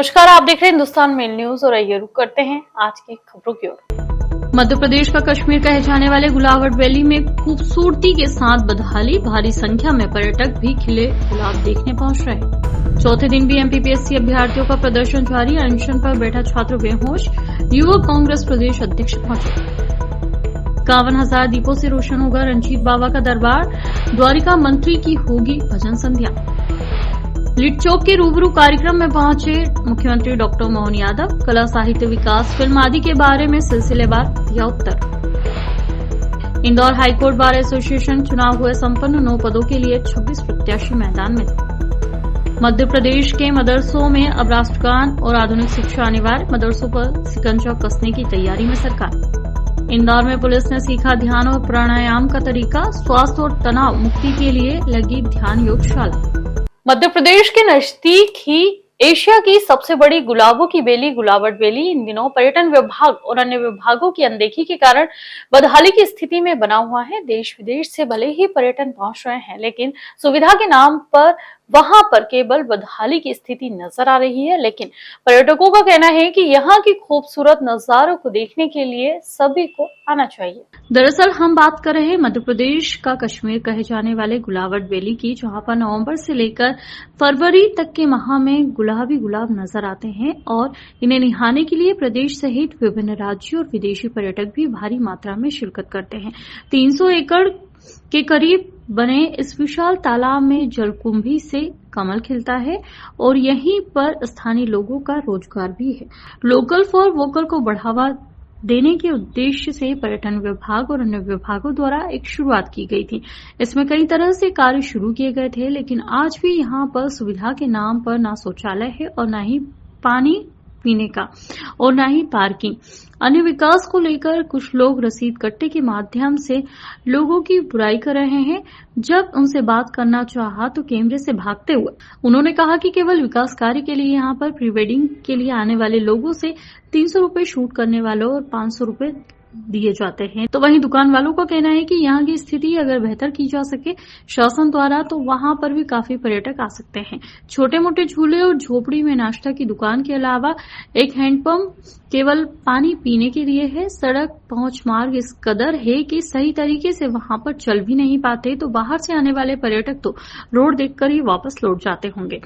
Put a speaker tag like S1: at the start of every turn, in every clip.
S1: नमस्कार, आप देख रहे हैं हिंदुस्तान मेल न्यूज और आइए रुक करते हैं आज की खबरों की ओर।
S2: मध्य प्रदेश का कश्मीर कहे जाने वाले गुलावट वैली में खूबसूरती के साथ बदहाली, भारी संख्या में पर्यटक भी खिले गुलाब देखने पहुंच रहे। चौथे दिन भी एमपीपीएससी अभ्यर्थियों का प्रदर्शन जारी, अनशन पर बैठा छात्र बेहोश, युवक कांग्रेस प्रदेश अध्यक्ष पहुंचे। 51,000 दीपों से रोशन होगा रंजीत बाबा का दरबार, द्वारिका मंत्री की होगी भजन संध्या। लिट चौक के रूबरू कार्यक्रम में पहुंचे मुख्यमंत्री डॉक्टर मोहन यादव, कला साहित्य विकास, फिल्म आदि के बारे में सिलसिलेवार दिया उत्तर। इंदौर हाईकोर्ट बार एसोसिएशन चुनाव हुए संपन्न, 9 पदों के लिए 26 प्रत्याशी मैदान में। मध्य प्रदेश के मदरसों में अब राष्ट्रगान और आधुनिक शिक्षा अनिवार्य, मदरसों पर शिकंजा कसने की तैयारी में सरकार। इंदौर में पुलिस ने सीखा ध्यान और प्राणायाम का तरीका, स्वास्थ्य और तनाव मुक्ति के लिए लगी ध्यान योगशाला।
S1: मध्य प्रदेश के नजदीक ही एशिया की सबसे बड़ी गुलाबों की बेली गुलावट वैली इन दिनों पर्यटन विभाग और अन्य विभागों की अनदेखी के कारण बदहाली की स्थिति में बना हुआ है। देश विदेश से भले ही पर्यटन पहुंच रहे हैं, लेकिन सुविधा के नाम पर वहां पर केवल बदहाली की स्थिति नजर आ रही है। लेकिन पर्यटकों का कहना है कि यहाँ की खूबसूरत नजारों को देखने के लिए सभी को आना चाहिए।
S2: दरअसल हम बात कर रहे हैं मध्य प्रदेश का कश्मीर कहे जाने वाले गुलावट वैली की, जहां पर नवंबर से लेकर फरवरी तक के माह में गुलाबी गुलाब नजर आते हैं और इन्हें निहारने के लिए प्रदेश सहित विभिन्न राज्यों और विदेशी पर्यटक भी भारी मात्रा में शिरकत करते हैं। 300 एकड़ के करीब बने इस विशाल तालाब में जलकुंभी से कमल खिलता है और यहीं पर स्थानीय लोगों का रोजगार भी है। लोकल फॉर वोकल को बढ़ावा देने के उद्देश्य से पर्यटन विभाग और अन्य विभागों द्वारा एक शुरुआत की गई थी। इसमें कई तरह से कार्य शुरू किए गए थे, लेकिन आज भी यहाँ पर सुविधा के नाम पर ना शौचालय है और ना ही पानी पीने का और ना ही पार्किंग। अन्य विकास को लेकर कुछ लोग रसीद कट्टे के माध्यम से लोगों की बुराई कर रहे हैं। जब उनसे बात करना चाहा तो कैमरे से भागते हुए उन्होंने कहा कि केवल विकास कार्य के लिए यहाँ पर प्री वेडिंग के लिए आने वाले लोगों से 300 रुपए शूट करने वालों और 500 रुपए दिए जाते हैं। तो वहीं दुकान वालों का कहना है कि यहाँ की स्थिति अगर बेहतर की जा सके शासन द्वारा तो वहां पर भी काफी पर्यटक आ सकते हैं। छोटे मोटे झूले और झोपड़ी में नाश्ता की दुकान के अलावा एक हैंडपंप केवल पानी पीने के लिए है। सड़क पहुंच मार्ग इस कदर है कि सही तरीके से वहां पर चल भी नहीं पाते, तो बाहर से आने वाले पर्यटक तो रोड देखकर ही वापस लौट जाते होंगे।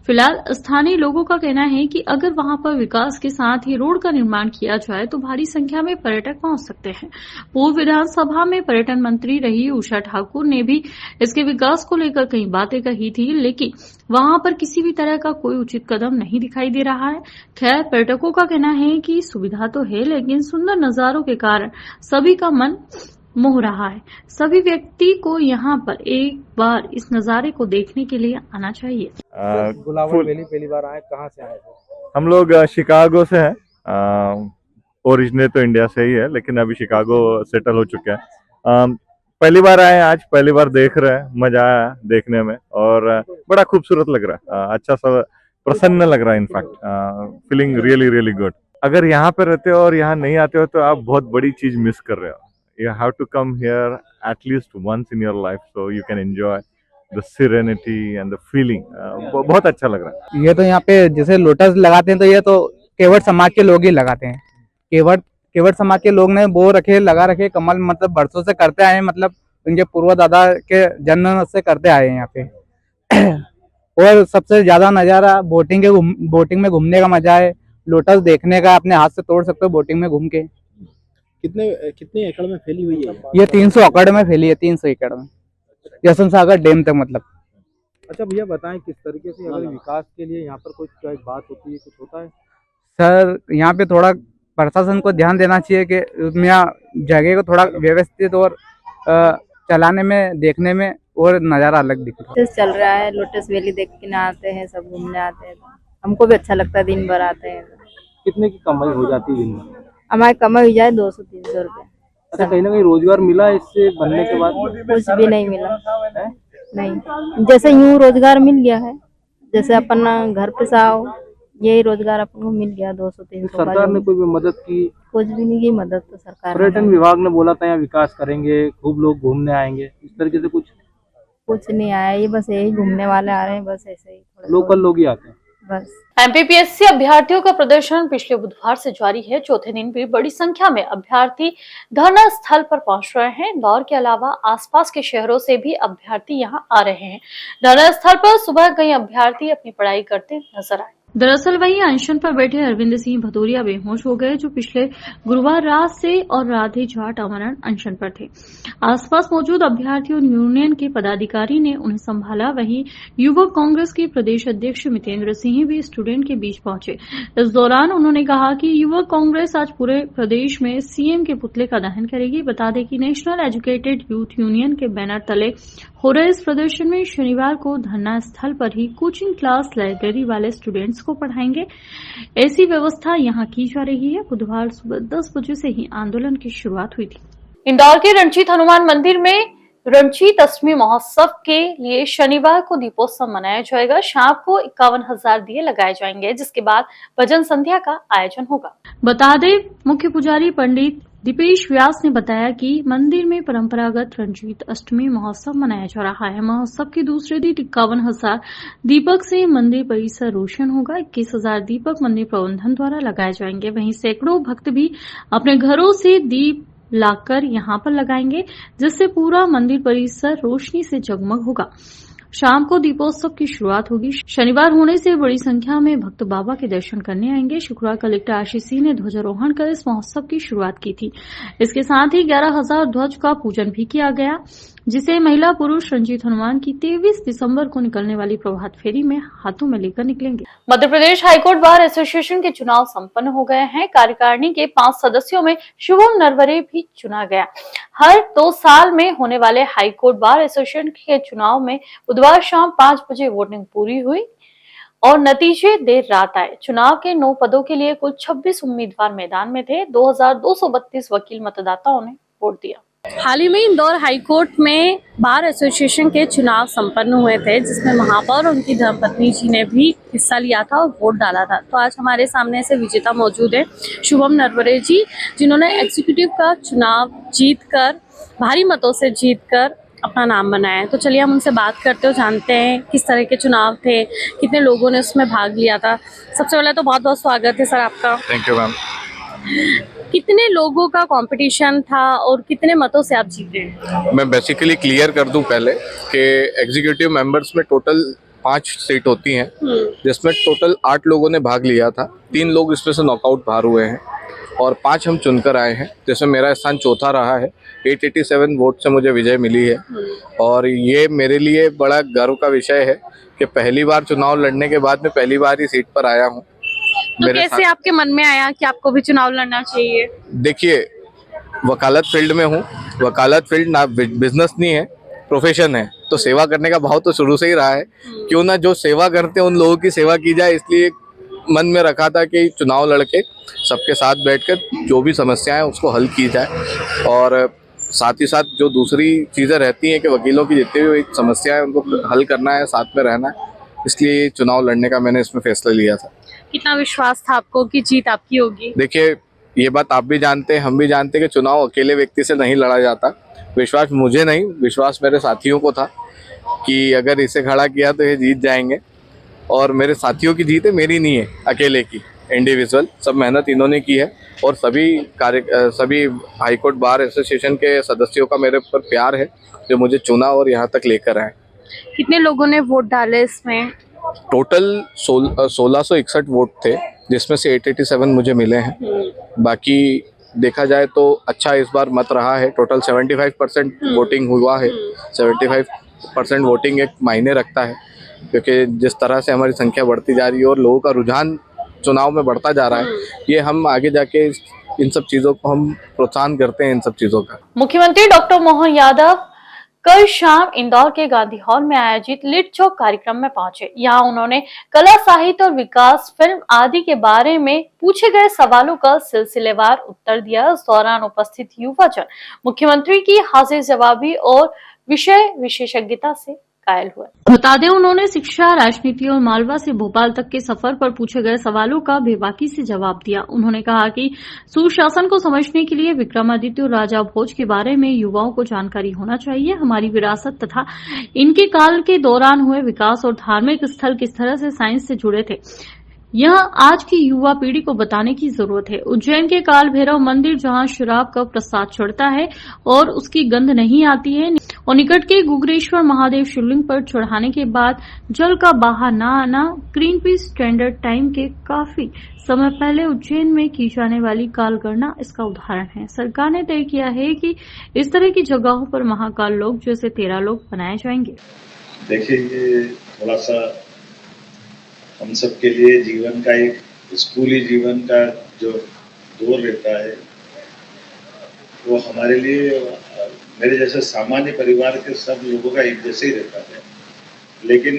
S2: फिलहाल स्थानीय लोगों का कहना है कि अगर वहां पर विकास के साथ ही रोड का निर्माण किया जाए तो भारी संख्या में पर्यटक पहुंच सकते हैं। पूर्व विधानसभा में पर्यटन मंत्री रही उषा ठाकुर ने भी इसके विकास को लेकर कई बातें कही थी, लेकिन वहां पर किसी भी तरह का कोई उचित कदम नहीं दिखाई दे रहा है। खैर, पर्यटकों का कहना है कि सुविधा तो है, लेकिन सुंदर नजारों के कारण सभी का मन मोह रहा है। सभी व्यक्ति को यहाँ पर एक बार इस नजारे को देखने के लिए आना चाहिए।
S3: गुलावट वैली पहली बार आए, कहाँ से आए?
S4: हम लोग शिकागो से हैं। ओरिजिनेट तो इंडिया से ही है, लेकिन अभी शिकागो सेटल हो चुके हैं। पहली बार आए, आज पहली बार देख रहे हैं, मजा आया देखने में और बड़ा खूबसूरत लग रहा है। अच्छा सा प्रसन्न लग रहा है। In fact feeling really really good. अगर यहाँ पे रहते हो और यहाँ नहीं आते हो तो आप बहुत बड़ी चीज मिस कर रहे हो। You have to come here at least once in your life so you can enjoy the serenity and the feeling. बहुत अच्छा लग रहा है।
S3: ये तो यहाँ पे जैसे लोटस लगाते हैं तो ये तो केवट समाज के लोग ही लगाते हैं। केवट समाज के लोग ने वो लगा रखे कमल, मतलब बरसों से करते आए हैं, मतलब उनके पूर्व दादा के जन्म से करते आए हैं यहाँ पे। और सबसे ज्यादा नजारा बोटिंग में घूमने का मजा है। लोटस देखने का, अपने हाथ से तोड़ सकते हो बोटिंग में घूम के।
S5: कितने एकड़ में फैली हुई है?
S3: ये 300 एकड़ में फैली है, 300 एकड़ में, जसन सागर डैम तक मतलब।
S5: अच्छा भैया, बताएं किस तरीके से अगर विकास के लिए यहाँ पर कुछ बात होती है, कुछ होता है?
S3: सर, यहाँ पे थोड़ा प्रशासन को ध्यान देना चाहिए कि यहाँ जगह को थोड़ा व्यवस्थित और चलाने में, देखने में और नज़ारा अलग दिख रहा है।
S6: चल रहा है, लोटस वैली देखने आते हैं, सब घूमने आते हैं, हमको भी अच्छा लगता है, दिन भर आते हैं।
S5: कितने की कमाई हो जाती है दिन भर?
S6: हमारी कमाई हो जाए 200-300 रुपए।
S5: अच्छा, कहीं ना कहीं रोजगार मिला इससे बनने के बाद?
S6: कुछ भी नहीं मिला है? नहीं, जैसे यूँ रोजगार मिल गया है, जैसे अपन घर पे आओ, यही रोजगार अपन को मिल गया 200-300।
S5: सरकार ने कोई भी मदद की?
S6: कुछ भी नहीं की मदद तो सरकार।
S5: पर्यटन विभाग ने बोला था यहाँ विकास करेंगे, खूब लोग घूमने आएंगे, इस तरीके से कुछ
S6: नहीं आया। ये बस यही घूमने वाले आ रहे हैं, बस ऐसे ही।
S5: लोकल लोग ही आते हैं।
S6: बस।
S1: एमपीपीएससी अभ्यर्थियों का प्रदर्शन पिछले बुधवार से जारी है। चौथे दिन भी बड़ी संख्या में अभ्यर्थी धरना स्थल पर पहुंच रहे हैं। इंदौर के अलावा आसपास के शहरों से भी अभ्यर्थी यहां आ रहे हैं। धरना स्थल पर सुबह कई अभ्यर्थी अपनी पढ़ाई करते नजर आए।
S2: दरअसल वही अनशन पर बैठे अरविंद सिंह भदौरिया बेहोश हो गए, जो पिछले गुरुवार रात से और राधे जाट अमरण अनशन पर थे। आसपास मौजूद अभ्यर्थियों और यूनियन के पदाधिकारी ने उन्हें संभाला। वहीं युवक कांग्रेस के प्रदेश अध्यक्ष मितेंद्र सिंह भी स्टूडेंट के बीच पहुंचे। इस दौरान उन्होंने कहा कि युवक कांग्रेस आज पूरे प्रदेश में सीएम के पुतले का दहन करेगी। बता दें कि नेशनल एजुकेटेड यूथ यूनियन के बैनर तले हो रहे इस प्रदर्शन में शनिवार को धरना स्थल पर ही कोचिंग क्लास लाइब्रेरी वाले स्टूडेंट्स को पढ़ाएंगे, ऐसी व्यवस्था यहां की जा रही है। बुधवार सुबह 10 बजे से ही आंदोलन की शुरुआत हुई थी।
S1: इंदौर के रणजीत हनुमान मंदिर में रणजीत अष्टमी महोत्सव के लिए शनिवार को दीपोत्सव मनाया जाएगा। शाम को 51,000 दिए लगाए जाएंगे, जिसके बाद भजन संध्या का आयोजन होगा।
S2: बता दें, मुख्य पुजारी पंडित दीपेश व्यास ने बताया कि मंदिर में परंपरागत रंजीत अष्टमी महोत्सव मनाया जा रहा है। महोत्सव के दूसरे दिन 51,000 दीपक से मंदिर परिसर रोशन होगा। 21,000 दीपक मंदिर प्रबंधन द्वारा लगाए जाएंगे। वहीं सैकड़ों भक्त भी अपने घरों से दीप लाकर यहां पर लगाएंगे, जिससे पूरा मंदिर परिसर रोशनी से जगमग होगा। शाम को दीपोत्सव की शुरुआत होगी। शनिवार होने से बड़ी संख्या में भक्त बाबा के दर्शन करने आएंगे। शुक्रवार कलेक्टर आशीष सिंह ने ध्वजारोहण कर इस महोत्सव की शुरुआत की थी। इसके साथ ही 11,000 ध्वज का पूजन भी किया गया, जिसे महिला पुरुष रणजीत हनुमान की 23 दिसंबर को निकलने वाली प्रभात फेरी में हाथों में लेकर निकलेंगे।
S1: Madhya Pradesh high court bar association के चुनाव संपन्न हो गए हैं। कार्यकारिणी के 5 सदस्यों में शुभम नरवरे भी चुना गया। हर 2 साल में होने वाले हाईकोर्ट बार एसोसिएशन के चुनाव में बुधवार शाम 5 बजे वोटिंग पूरी हुई और नतीजे देर रात आए। चुनाव के 9 पदों के लिए कुल 26 उम्मीदवार मैदान में थे। 2,232 वकील मतदाताओं ने वोट दिया। हाल ही में इंदौर हाईकोर्ट में बार एसोसिएशन के चुनाव संपन्न हुए थे, जिसमें महापौर और उनकी धर्मपत्नी जी ने भी हिस्सा लिया था और वोट डाला था। तो आज हमारे सामने से विजेता मौजूद है शुभम नरवरे जी, जिन्होंने एग्जीक्यूटिव का चुनाव जीतकर, भारी मतों से जीतकर अपना नाम बनाया है। तो चलिए हम उनसे बात करते हो, जानते हैं किस तरह के चुनाव थे, कितने लोगों ने उसमें भाग लिया था। सबसे पहले तो बहुत बहुत स्वागत है सर आपका।
S4: Thank you ma'am.
S1: कितने लोगों का कंपटीशन था और कितने मतों से आप जीते?
S7: मैं बेसिकली क्लियर कर दूं पहले कि एग्जीक्यूटिव मेंबर्स में टोटल 5 सीट होती हैं, जिसमें टोटल 8 लोगों ने भाग लिया था। 3 लोग इसमें से नॉकआउट बाहर हुए हैं और 5 हम चुनकर आए हैं, जिसमें मेरा स्थान चौथा रहा है। 887 वोट से मुझे विजय मिली है और ये मेरे लिए बड़ा गर्व का विषय है कि पहली बार चुनाव लड़ने के बाद मैं पहली बार ही सीट पर आया हूँ।
S1: तो कैसे आपके मन में आया कि आपको भी चुनाव लड़ना चाहिए?
S7: देखिए, वकालत फील्ड में हूँ। वकालत फील्ड ना बिजनेस नहीं है, प्रोफेशन है, तो सेवा करने का भाव तो शुरू से ही रहा है। क्यों ना जो सेवा करते हैं उन लोगों की सेवा की जाए, इसलिए मन में रखा था कि चुनाव लड़के सबके साथ बैठकर जो भी समस्याएं उसको हल की जाए। और साथ ही साथ जो दूसरी चीज़ें रहती हैं कि वकीलों की जितनी भी समस्याएं उनको हल करना है, साथ में रहना है, इसलिए चुनाव लड़ने का मैंने इसमें फैसला लिया था।
S1: कितना विश्वास था आपको कि जीत आपकी होगी?
S7: देखिए, ये बात आप भी जानते हैं, हम भी जानते हैं कि चुनाव अकेले व्यक्ति से नहीं लड़ा जाता। विश्वास मुझे नहीं, विश्वास मेरे साथियों को था कि अगर इसे खड़ा किया तो ये जीत जाएंगे। और मेरे साथियों की जीत है, मेरी नहीं है अकेले की, इंडिविजुअल। सब मेहनत इन्होंने की है और सभी हाईकोर्ट बार एसोसिएशन के सदस्यों का मेरे ऊपर प्यार है, जो मुझे चुना और यहाँ तक लेकर आए।
S1: कितने लोगों ने वोट डाले इसमें?
S7: टोटल 1661 वोट थे, जिसमें से 887 मुझे मिले हैं। बाकी देखा जाए तो अच्छा इस बार मत रहा है। टोटल 75% वोटिंग हुआ है। 75% वोटिंग एक मायने रखता है, क्योंकि जिस तरह से हमारी संख्या बढ़ती जा रही है और लोगों का रुझान चुनाव में बढ़ता जा रहा है, ये हम आगे जाके इन सब चीज़ों को हम प्रोत्साहन करते हैं, इन सब चीज़ों का।
S1: मुख्यमंत्री डॉक्टर मोहन यादव कल शाम इंदौर के गांधी हॉल में आयोजित लिट चौक कार्यक्रम में पहुंचे। यहाँ उन्होंने कला, साहित्य और विकास, फिल्म आदि के बारे में पूछे गए सवालों का सिलसिलेवार उत्तर दिया। इस दौरान उपस्थित युवा जन मुख्यमंत्री की हाजिर जवाबी और विषय विशेषज्ञता से घायल हुए।
S2: बता दें, उन्होंने शिक्षा, राजनीति और मालवा से भोपाल तक के सफर पर पूछे गए सवालों का बेबाकी से जवाब दिया। उन्होंने कहा कि सुशासन को समझने के लिए विक्रमादित्य और राजा भोज के बारे में युवाओं को जानकारी होना चाहिए। हमारी विरासत तथा इनके काल के दौरान हुए विकास और धार्मिक स्थल किस तरह से साइंस से जुड़े थे, यह आज की युवा पीढ़ी को बताने की जरूरत है। उज्जैन के काल भैरव मंदिर, जहां शराब का प्रसाद चढ़ता है और उसकी गंध नहीं आती है, और निकट के गुगरेश्वर महादेव शिवलिंग पर चढ़ाने के बाद जल का बाहर न आना, ग्रीनपीस स्टैंडर्ड टाइम के काफी समय पहले उज्जैन में की जाने वाली काल गणना इसका उदाहरण है। सरकार ने तय किया है कि इस तरह की जगहों पर महाकाल लोक जैसे 13 लोक बनाए जाएंगे।
S8: देखिए, ये थोड़ा सा हम सब के लिए जीवन का एक स्कूली जीवन का जो दौर रहता है वो हमारे लिए मेरे जैसे सामान्य परिवार के सब लोगों का एक जैसे ही रहता है। लेकिन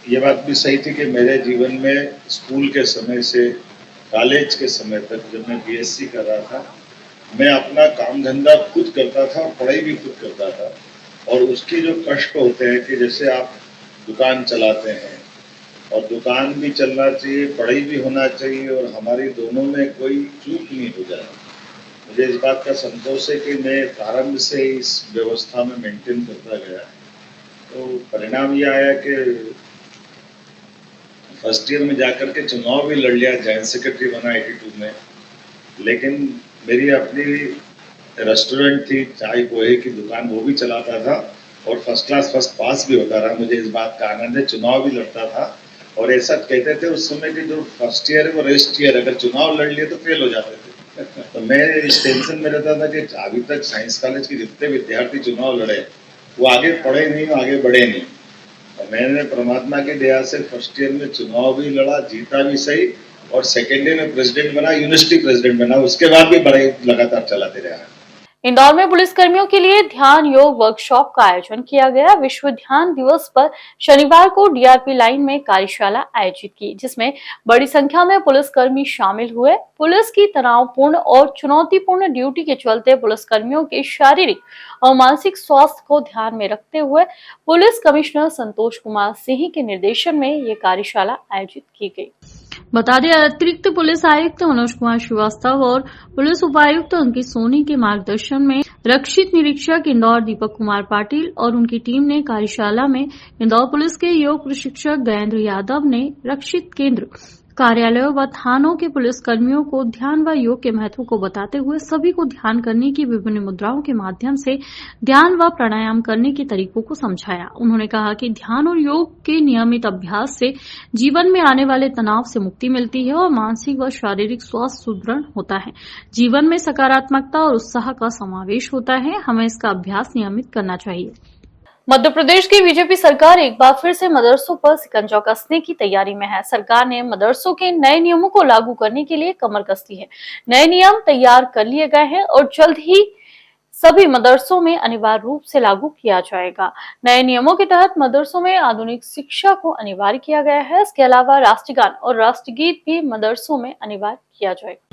S8: ये बात भी सही थी कि मेरे जीवन में स्कूल के समय से कॉलेज के समय तक जब मैं बीएससी कर रहा था, मैं अपना काम धंधा खुद करता था और पढ़ाई भी खुद करता था। और उसके जो कष्ट होते हैं कि जैसे आप दुकान चलाते हैं और दुकान भी चलना चाहिए, पढ़ाई भी होना चाहिए और हमारी दोनों में कोई चूक नहीं हो जाए। मुझे इस बात का संतोष है कि मैं प्रारंभ से इस व्यवस्था में मेंटेन करता गया। तो परिणाम ये आया कि फर्स्ट ईयर में जाकर के चुनाव भी लड़ लिया, जॉइंट सेक्रेटरी बना 82 में। लेकिन मेरी अपनी रेस्टोरेंट थी, चाय पोहे की दुकान, वो भी चलाता था और फर्स्ट क्लास फर्स्ट पास भी होता रहा। मुझे इस बात का आनंद है। चुनाव भी लड़ता था और ऐसा कहते थे उस समय कि जो फर्स्ट ईयर है वो रेस्ट ईयर, अगर चुनाव लड़ लिए तो फेल हो जाते थे। तो मैं इस टेंशन में रहता था कि अभी तक साइंस कॉलेज के जितने विद्यार्थी चुनाव लड़े वो आगे पढ़े नहीं, आगे बढ़े नहीं। और मैंने परमात्मा की दया से फर्स्ट ईयर में चुनाव भी लड़ा, जीता भी सही, और सेकेंड ईयर में प्रेसिडेंट बना, यूनिवर्सिटी प्रेसिडेंट बना। उसके बाद भी बड़े लगातार चलाते रहा।
S1: इंदौर में पुलिस कर्मियों के लिए ध्यान योग वर्कशॉप का आयोजन किया गया। विश्व ध्यान दिवस पर शनिवार को डीआरपी लाइन में कार्यशाला आयोजित की, जिसमें बड़ी संख्या में पुलिसकर्मी शामिल हुए। पुलिस की तनावपूर्ण और चुनौतीपूर्ण ड्यूटी के चलते पुलिसकर्मियों के शारीरिक और मानसिक स्वास्थ्य को ध्यान में रखते हुए पुलिस कमिश्नर संतोष कुमार सिंह के निर्देशन में ये कार्यशाला आयोजित की गई।
S2: बता दें, अतिरिक्त पुलिस आयुक्त मनोज कुमार श्रीवास्तव और पुलिस उपायुक्त अंकित सोनी के मार्गदर्शन में रक्षित निरीक्षक इंदौर दीपक कुमार पाटिल और उनकी टीम ने कार्यशाला में इंदौर पुलिस के योग प्रशिक्षक गजेंद्र यादव ने रक्षित केंद्र, कार्यालयों व थानों के पुलिसकर्मियों को ध्यान व योग के महत्व को बताते हुए सभी को ध्यान करने की विभिन्न मुद्राओं के माध्यम से ध्यान व प्राणायाम करने के तरीकों को समझाया। उन्होंने कहा कि ध्यान और योग के नियमित अभ्यास से जीवन में आने वाले तनाव से मुक्ति मिलती है और मानसिक व शारीरिक स्वास्थ्य सुदृढ़ होता है। जीवन में सकारात्मकता और उत्साह का समावेश होता है। हमें इसका अभ्यास नियमित करना चाहिए।
S1: मध्य प्रदेश की बीजेपी सरकार एक बार फिर से मदरसों पर शिकंजा कसने की तैयारी में है। सरकार ने मदरसों के नए नियमों को लागू करने के लिए कमर कस ली है। नए नियम तैयार कर लिए गए हैं और जल्द ही सभी मदरसों में अनिवार्य रूप से लागू किया जाएगा। नए नियमों के तहत मदरसों में आधुनिक शिक्षा को अनिवार्य किया गया है। इसके अलावा राष्ट्रगान और राष्ट्रगीत भी मदरसों में अनिवार्य किया जाएगा।